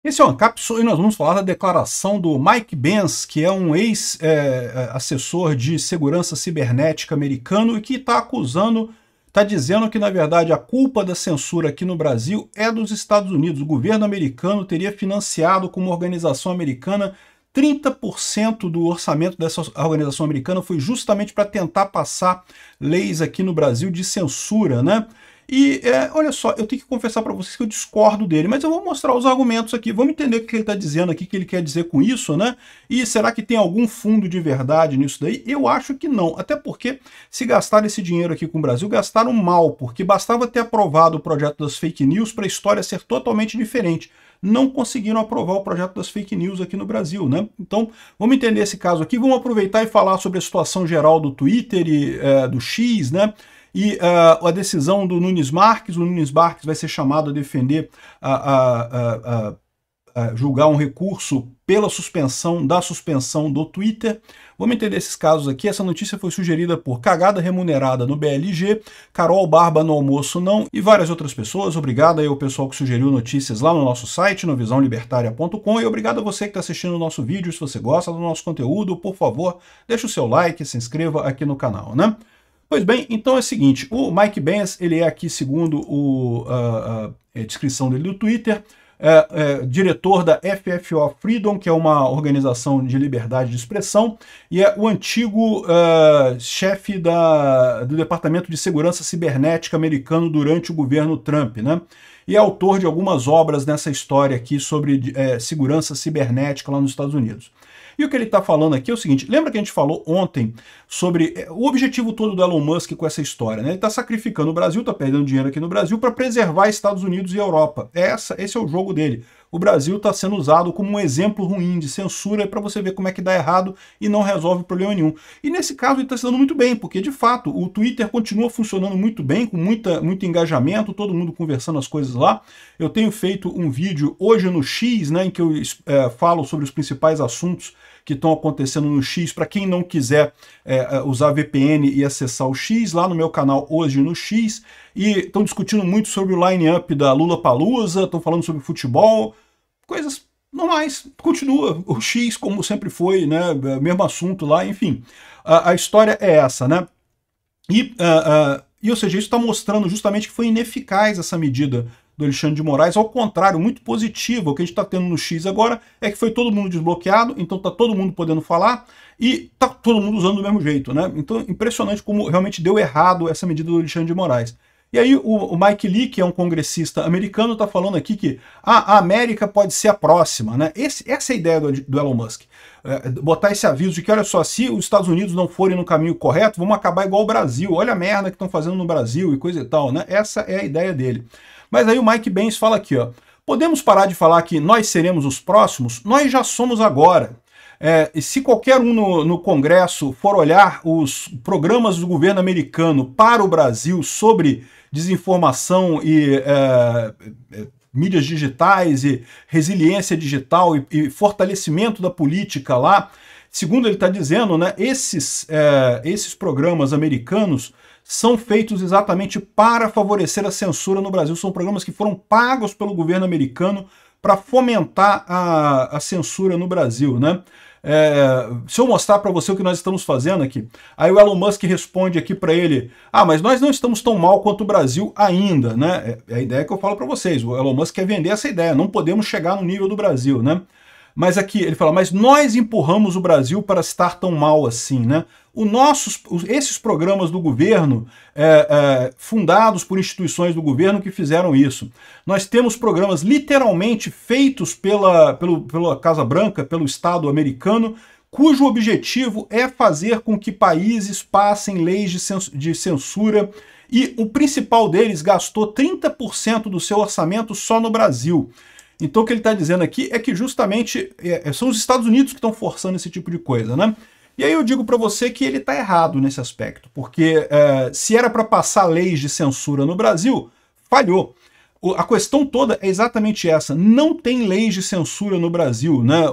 Esse é o Ancapsu e nós vamos falar da declaração do Mike Benz, que é um ex-assessor de segurança cibernética americano e que está dizendo que, na verdade, a culpa da censura aqui no Brasil é dos Estados Unidos. O governo americano teria financiado com uma organização americana 30% do orçamento dessa organização americana foi justamente para tentar passar leis aqui no Brasil de censura, né? E olha só, eu tenho que confessar para vocês que eu discordo dele, mas eu vou mostrar os argumentos aqui, vamos entender o que ele está dizendo aqui, o que ele quer dizer com isso, né? E será que tem algum fundo de verdade nisso daí? Eu acho que não, até porque se gastaram esse dinheiro aqui com o Brasil, gastaram mal, porque bastava ter aprovado o projeto das fake news para a história ser totalmente diferente. Não conseguiram aprovar o projeto das fake news aqui no Brasil, né? Então, vamos entender esse caso aqui, vamos aproveitar e falar sobre a situação geral do Twitter e do X, né? E a decisão do Nunes Marques, o Nunes Marques vai ser chamado a defender, julgar um recurso pela suspensão do Twitter. Vamos entender esses casos aqui. Essa notícia foi sugerida por Cagada Remunerada no BLG, Carol Barba no Almoço Não e várias outras pessoas. Obrigado aí ao pessoal que sugeriu notícias lá no nosso site, no visãolibertaria.com, e obrigado a você que está assistindo o nosso vídeo. Se você gosta do nosso conteúdo, por favor, deixa o seu like, se inscreva aqui no canal, né? Pois bem, então é o seguinte, o Mike Benz, ele é aqui, segundo a descrição dele do Twitter, diretor da FFO Freedom, que é uma organização de liberdade de expressão, e é o antigo chefe do Departamento de Segurança Cibernética americano durante o governo Trump, né? E é autor de algumas obras nessa história aqui sobre segurança cibernética lá nos Estados Unidos. E o que ele está falando aqui é o seguinte, lembra que a gente falou ontem sobre o objetivo todo do Elon Musk com essa história, né? Ele está sacrificando o Brasil, está perdendo dinheiro aqui no Brasil para preservar Estados Unidos e Europa. Esse é o jogo dele. O Brasil está sendo usado como um exemplo ruim de censura para você ver como é que dá errado e não resolve problema nenhum. E nesse caso ele está se dando muito bem, porque de fato o Twitter continua funcionando muito bem, com muito engajamento, todo mundo conversando as coisas lá. Eu tenho feito um vídeo hoje no X, né, em que eu falo sobre os principais assuntos que estão acontecendo no X, para quem não quiser usar VPN e acessar o X, lá no meu canal Hoje no X, e estão discutindo muito sobre o line-up da Lollapalooza, estão falando sobre futebol, coisas normais, continua o X como sempre foi, né, mesmo assunto lá, enfim, a história é essa, né, ou seja, isso está mostrando justamente que foi ineficaz essa medida do Alexandre de Moraes, ao contrário, muito positivo. O que a gente está tendo no X agora é que foi todo mundo desbloqueado, então está todo mundo podendo falar e está todo mundo usando do mesmo jeito, né? Então, impressionante como realmente deu errado essa medida do Alexandre de Moraes. E aí o Mike Lee, que é um congressista americano, está falando aqui que a América pode ser a próxima, né? Essa é a ideia do Elon Musk. Botar esse aviso de que, olha só, se os Estados Unidos não forem no caminho correto, vamos acabar igual o Brasil. Olha a merda que estão fazendo no Brasil e coisa e tal, né? Essa é a ideia dele. Mas aí o Mike Benz fala aqui, ó, podemos parar de falar que nós seremos os próximos? Nós já somos agora. E se qualquer um no Congresso for olhar os programas do governo americano para o Brasil sobre desinformação e mídias digitais e resiliência digital e fortalecimento da política lá, segundo ele está dizendo, né, esses programas americanos são feitos exatamente para favorecer a censura no Brasil. São programas que foram pagos pelo governo americano para fomentar a censura no Brasil, né? Se eu mostrar para você o que nós estamos fazendo aqui, aí o Elon Musk responde aqui para ele, mas nós não estamos tão mal quanto o Brasil ainda, né? É a ideia que eu falo para vocês, o Elon Musk quer vender essa ideia, não podemos chegar no nível do Brasil, né? Mas aqui ele fala, mas nós empurramos o Brasil para estar tão mal assim, né? Esses programas do governo, fundados por instituições do governo que fizeram isso. Nós temos programas literalmente feitos pela Casa Branca, pelo Estado americano, cujo objetivo é fazer com que países passem leis de censura, e o principal deles gastou 30% do seu orçamento só no Brasil. Então o que ele está dizendo aqui é que justamente são os Estados Unidos que estão forçando esse tipo de coisa, né? E aí eu digo para você que ele está errado nesse aspecto, porque se era para passar leis de censura no Brasil, falhou. A questão toda é exatamente essa. Não tem leis de censura no Brasil, né?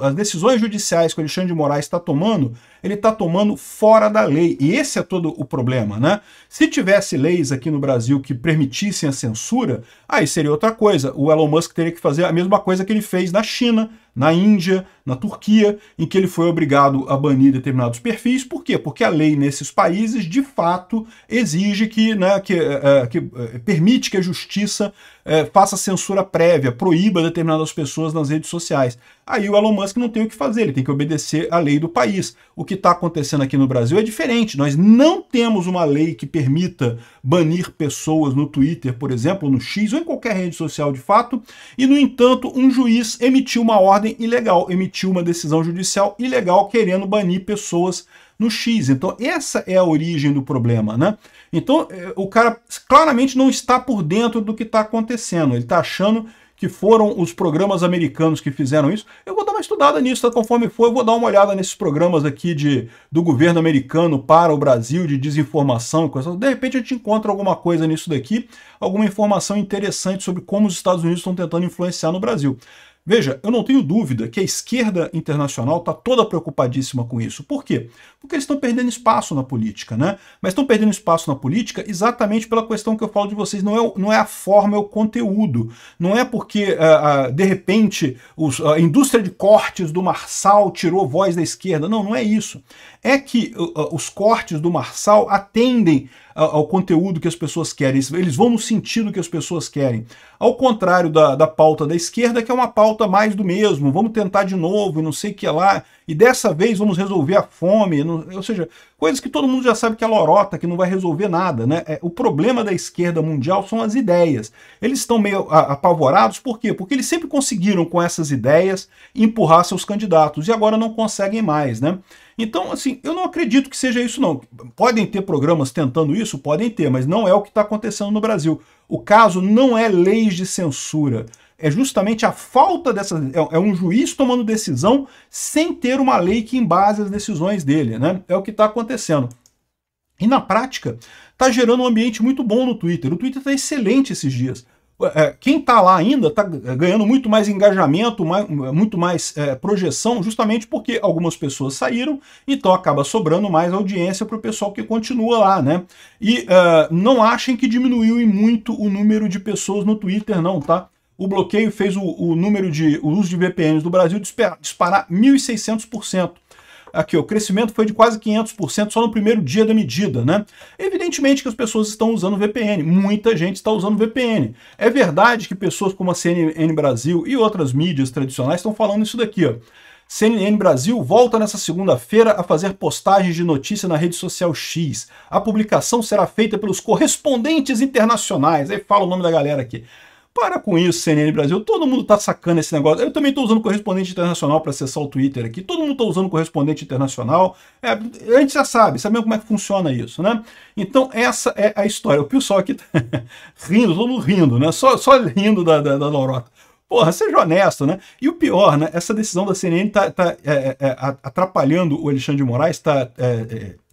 As decisões judiciais que o Alexandre de Moraes está tomando, ele está tomando fora da lei. E esse é todo o problema, né? Se tivesse leis aqui no Brasil que permitissem a censura, aí seria outra coisa. O Elon Musk teria que fazer a mesma coisa que ele fez na China, na Índia, na Turquia, em que ele foi obrigado a banir determinados perfis. Por quê? Porque a lei nesses países, de fato, exige que permite que a justiça faça censura prévia, proíba determinadas pessoas nas redes sociais. Aí o Elon Musk não tem o que fazer, ele tem que obedecer à lei do país. O que está acontecendo aqui no Brasil é diferente. Nós não temos uma lei que permita banir pessoas no Twitter, por exemplo, no X ou em qualquer rede social de fato, e, no entanto, um juiz emitiu uma ordem ilegal, emitiu uma decisão judicial ilegal querendo banir pessoas no X. Então essa é a origem do problema, né? Então o cara claramente não está por dentro do que está acontecendo, ele está achando que foram os programas americanos que fizeram isso. Eu vou dar uma estudada nisso, tá? Conforme for, eu vou dar uma olhada nesses programas aqui do governo americano para o Brasil, de desinformação, coisa. De repente a gente encontra alguma coisa nisso daqui, alguma informação interessante sobre como os Estados Unidos estão tentando influenciar no Brasil. Veja, eu não tenho dúvida que a esquerda internacional está toda preocupadíssima com isso. Por quê? Porque eles estão perdendo espaço na política, né? Mas estão perdendo espaço na política exatamente pela questão que eu falo de vocês. Não é a forma, é o conteúdo. Não é porque, de repente, a indústria de cortes do Marçal tirou voz da esquerda. Não, não é isso. É que os cortes do Marçal atendem ao conteúdo que as pessoas querem, eles vão no sentido que as pessoas querem. Ao contrário da pauta da esquerda, que é uma pauta mais do mesmo, vamos tentar de novo e não sei o que lá, e dessa vez vamos resolver a fome, ou seja, coisas que todo mundo já sabe que é lorota, que não vai resolver nada, né? O problema da esquerda mundial são as ideias. Eles estão meio apavorados, por quê? Porque eles sempre conseguiram, com essas ideias, empurrar seus candidatos, e agora não conseguem mais, né? Então, assim, eu não acredito que seja isso, não. Podem ter programas tentando isso? Podem ter, mas não é o que está acontecendo no Brasil. O caso não é leis de censura, é justamente a falta dessa... É um juiz tomando decisão sem ter uma lei que embase as decisões dele, né? É o que está acontecendo. E na prática, está gerando um ambiente muito bom no Twitter. O Twitter está excelente esses dias. Quem está lá ainda está ganhando muito mais engajamento, muito mais projeção, justamente porque algumas pessoas saíram, então acaba sobrando mais audiência para o pessoal que continua lá, né? E não achem que diminuiu muito o número de pessoas no Twitter, não, tá? O bloqueio fez o uso de VPNs do Brasil disparar 1.600%. Aqui, o crescimento foi de quase 500% só no primeiro dia da medida, né? Evidentemente que as pessoas estão usando VPN, muita gente está usando VPN. É verdade que pessoas como a CNN Brasil e outras mídias tradicionais estão falando isso daqui, ó. CNN Brasil volta nessa segunda-feira a fazer postagens de notícia na rede social X. A publicação será feita pelos correspondentes internacionais. Aí fala o nome da galera aqui. Para com isso, CNN Brasil. Todo mundo tá sacando esse negócio. Eu também estou usando correspondente internacional para acessar o Twitter aqui. Todo mundo está usando correspondente internacional. A gente já sabe, sabemos como é que funciona isso, né? Então, essa é a história. O pessoal aqui tá rindo, todo mundo rindo, né? Só rindo da lorota. Porra, seja honesto, né? E o pior, né? Essa decisão da CNN tá atrapalhando o Alexandre de Moraes, está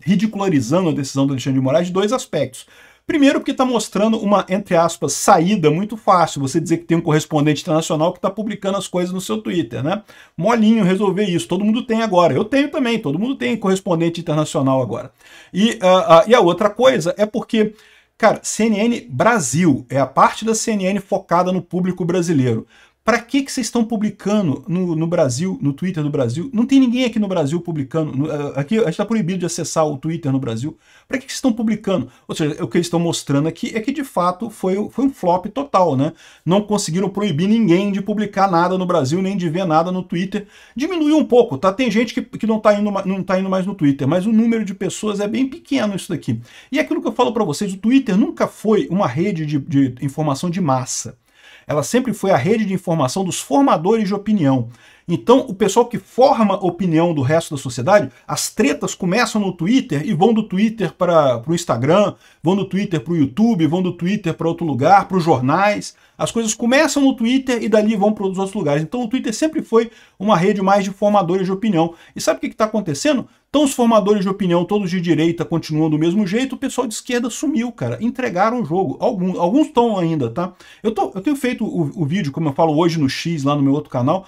ridicularizando a decisão do Alexandre de Moraes de dois aspectos. Primeiro, porque está mostrando uma, entre aspas, saída muito fácil. Você dizer que tem um correspondente internacional que está publicando as coisas no seu Twitter, né? Molinho resolver isso. Todo mundo tem agora. Eu tenho também. Todo mundo tem correspondente internacional agora. E a outra coisa é porque, cara, CNN Brasil é a parte da CNN focada no público brasileiro. Para que vocês estão publicando no Brasil, no Twitter do Brasil? Não tem ninguém aqui no Brasil publicando. Aqui a gente está proibido de acessar o Twitter no Brasil. Para que vocês estão publicando? Ou seja, o que eles estão mostrando aqui é que de fato foi um flop total, né? Não conseguiram proibir ninguém de publicar nada no Brasil, nem de ver nada no Twitter. Diminuiu um pouco, tá? Tem gente que não está indo mais no Twitter, mas o número de pessoas é bem pequeno isso daqui. E aquilo que eu falo para vocês, o Twitter nunca foi uma rede de informação de massa. Ela sempre foi a rede de informação dos formadores de opinião. Então, o pessoal que forma a opinião do resto da sociedade, as tretas começam no Twitter e vão do Twitter para o Instagram, vão do Twitter para o YouTube, vão do Twitter para outro lugar, para os jornais. As coisas começam no Twitter e dali vão para os outros lugares. Então, o Twitter sempre foi uma rede mais de formadores de opinião. E sabe o que está acontecendo? Então, os formadores de opinião, todos de direita, continuam do mesmo jeito, o pessoal de esquerda sumiu, cara. Entregaram o jogo. Alguns estão ainda, tá? Eu tenho feito o vídeo, como eu falo hoje no X, lá no meu outro canal.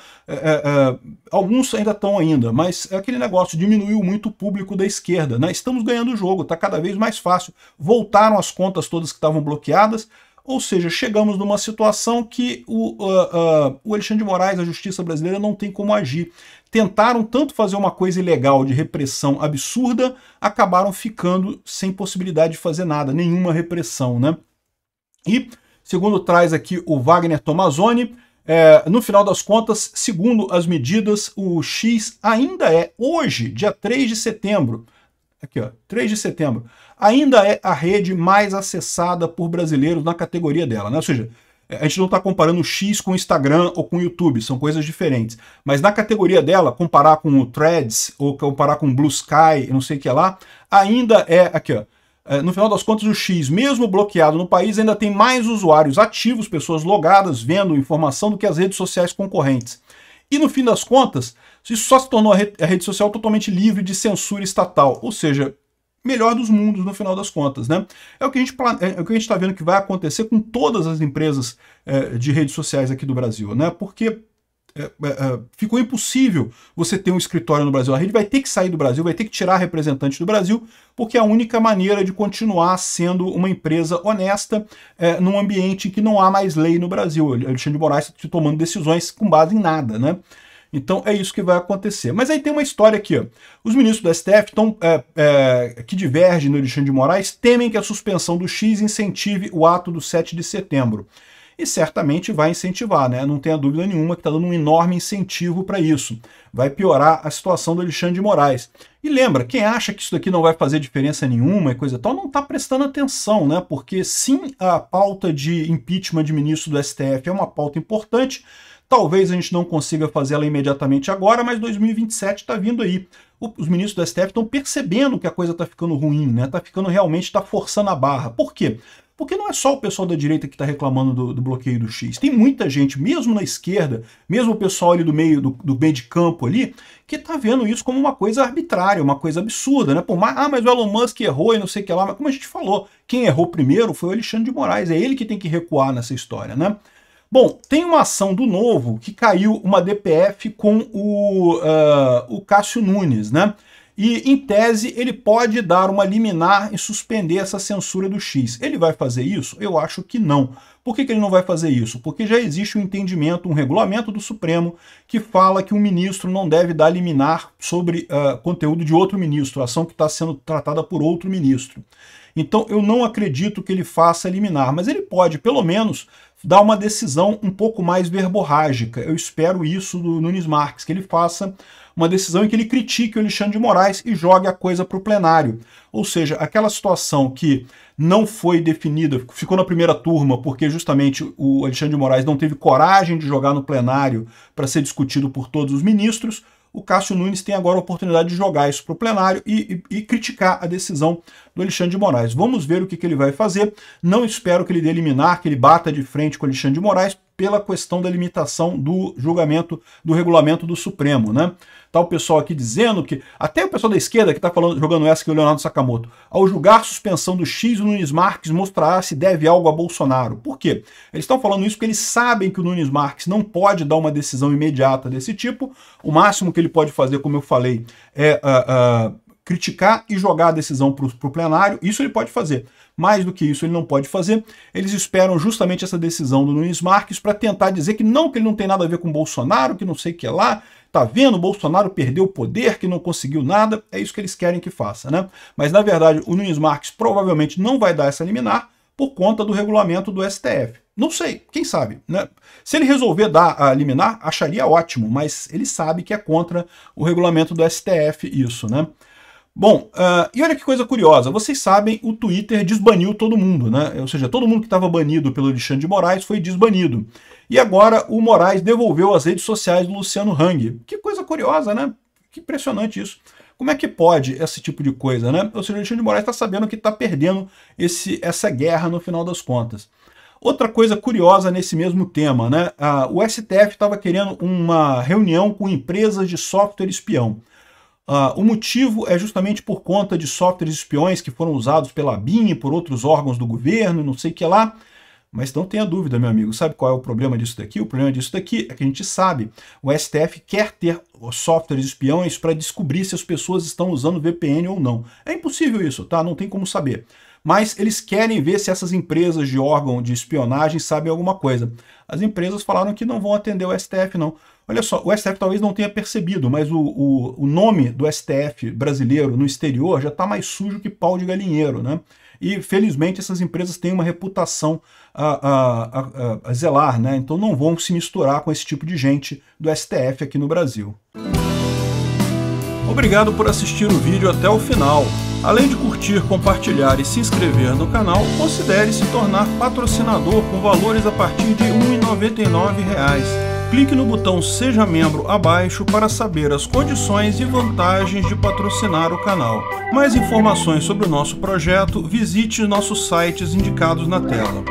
Alguns ainda estão ainda, mas é aquele negócio, diminuiu muito o público da esquerda, né? Estamos ganhando o jogo, tá cada vez mais fácil. Voltaram as contas todas que estavam bloqueadas, ou seja, chegamos numa situação que o Alexandre de Moraes, a justiça brasileira, não tem como agir. Tentaram tanto fazer uma coisa ilegal de repressão absurda, acabaram ficando sem possibilidade de fazer nada, nenhuma repressão, né? E, segundo traz aqui o Wagner Tomazoni, no final das contas, segundo as medidas, o X ainda é, hoje, dia 3 de setembro, aqui ó, 3 de setembro, ainda é a rede mais acessada por brasileiros na categoria dela, né? Ou seja, a gente não está comparando o X com o Instagram ou com o YouTube, são coisas diferentes. Mas na categoria dela, comparar com o Threads ou comparar com o Blue Sky, não sei o que lá, ainda é, aqui ó, no final das contas o X, mesmo bloqueado no país, ainda tem mais usuários ativos, pessoas logadas, vendo informação do que as redes sociais concorrentes. E no fim das contas, isso só se tornou a rede social totalmente livre de censura estatal, ou seja, melhor dos mundos no final das contas, né? É o que a gente está vendo que vai acontecer com todas as empresas de redes sociais aqui do Brasil, né? Porque ficou impossível você ter um escritório no Brasil. A rede vai ter que sair do Brasil, vai ter que tirar representante do Brasil, porque é a única maneira de continuar sendo uma empresa honesta num ambiente em que não há mais lei no Brasil. Alexandre de Moraes está tomando decisões com base em nada, né? Então é isso que vai acontecer. Mas aí tem uma história aqui, ó. Os ministros do STF que divergem no Alexandre de Moraes temem que a suspensão do X incentive o ato do 7 de setembro. E certamente vai incentivar, né? Não tenha dúvida nenhuma que está dando um enorme incentivo para isso. Vai piorar a situação do Alexandre de Moraes. E lembra, quem acha que isso daqui não vai fazer diferença nenhuma e coisa e tal, não está prestando atenção, né? Porque sim, a pauta de impeachment de ministro do STF é uma pauta importante. Talvez a gente não consiga fazer ela imediatamente agora, mas 2027 está vindo aí. Os ministros do STF estão percebendo que a coisa está ficando ruim, né? Está ficando realmente, está forçando a barra. Por quê? Porque não é só o pessoal da direita que está reclamando do bloqueio do X. Tem muita gente, mesmo na esquerda, mesmo o pessoal ali do meio de campo ali, que está vendo isso como uma coisa arbitrária, uma coisa absurda, né? Por mais, mas o Elon Musk errou e não sei o que lá. Mas como a gente falou, quem errou primeiro foi o Alexandre de Moraes. É ele que tem que recuar nessa história, né? Bom, tem uma ação do Novo que caiu uma DPF com o Cássio Nunes, né? E, em tese, ele pode dar uma liminar e suspender essa censura do X. Ele vai fazer isso? Eu acho que não. Por que ele não vai fazer isso? Porque já existe um entendimento, um regulamento do Supremo que fala que um ministro não deve dar liminar sobre conteúdo de outro ministro, ação que está sendo tratada por outro ministro. Então eu não acredito que ele faça liminar, mas ele pode, pelo menos, dar uma decisão um pouco mais verborrágica. Eu espero isso do Nunes Marques, que ele faça uma decisão em que ele critique o Alexandre de Moraes e jogue a coisa para o plenário. Ou seja, aquela situação que não foi definida, ficou na primeira turma porque justamente o Alexandre de Moraes não teve coragem de jogar no plenário para ser discutido por todos os ministros, o Cássio Nunes tem agora a oportunidade de jogar isso para o plenário e criticar a decisão do Alexandre de Moraes. Vamos ver o que ele vai fazer. Não espero que ele dê liminar, que ele bata de frente com o Alexandre de Moraes pela questão da limitação do julgamento, do regulamento do Supremo, né? Tá o pessoal aqui dizendo que, até o pessoal da esquerda que está jogando essa que é o Leonardo Sakamoto, ao julgar suspensão do X, o Nunes Marques mostrará se deve algo a Bolsonaro. Por quê? Eles estão falando isso porque eles sabem que o Nunes Marques não pode dar uma decisão imediata desse tipo. O máximo que ele pode fazer, como eu falei, é criticar e jogar a decisão para o plenário. Isso ele pode fazer. Mais do que isso ele não pode fazer. Eles esperam justamente essa decisão do Nunes Marques para tentar dizer que ele não tem nada a ver com Bolsonaro, que não sei o que é lá. Tá vendo? O Bolsonaro perdeu o poder, que não conseguiu nada. É isso que eles querem que faça, né? Mas, na verdade, o Nunes Marques provavelmente não vai dar essa liminar por conta do regulamento do STF. Não sei, quem sabe, né? Se ele resolver dar a liminar, acharia ótimo, mas ele sabe que é contra o regulamento do STF isso, né? Bom, e olha que coisa curiosa, vocês sabem, o Twitter desbaniu todo mundo, né? Ou seja, todo mundo que estava banido pelo Alexandre de Moraes foi desbanido. E agora o Moraes devolveu as redes sociais do Luciano Hang. Que coisa curiosa, né? Que impressionante isso. Como é que pode esse tipo de coisa, né? Ou seja, o Alexandre de Moraes está sabendo que está perdendo essa guerra no final das contas. Outra coisa curiosa nesse mesmo tema, né? O STF estava querendo uma reunião com empresas de software espião. O motivo é justamente por conta de softwares espiões que foram usados pela BIM e por outros órgãos do governo, não sei o que lá. Mas não tenha dúvida, meu amigo, sabe qual é o problema disso daqui? O problema disso daqui é que a gente sabe, o STF quer ter softwares espiões para descobrir se as pessoas estão usando VPN ou não. É impossível isso, tá? Não tem como saber. Mas eles querem ver se essas empresas de órgão de espionagem sabem alguma coisa. As empresas falaram que não vão atender o STF, não. Olha só, o STF talvez não tenha percebido, mas o nome do STF brasileiro no exterior já está mais sujo que pau de galinheiro, né? E, felizmente, essas empresas têm uma reputação a zelar, né? Então não vão se misturar com esse tipo de gente do STF aqui no Brasil. Obrigado por assistir o vídeo até o final. Além de curtir, compartilhar e se inscrever no canal, considere se tornar patrocinador com valores a partir de R$ 1,99. Clique no botão Seja Membro abaixo para saber as condições e vantagens de patrocinar o canal. Mais informações sobre o nosso projeto, visite nossos sites indicados na tela.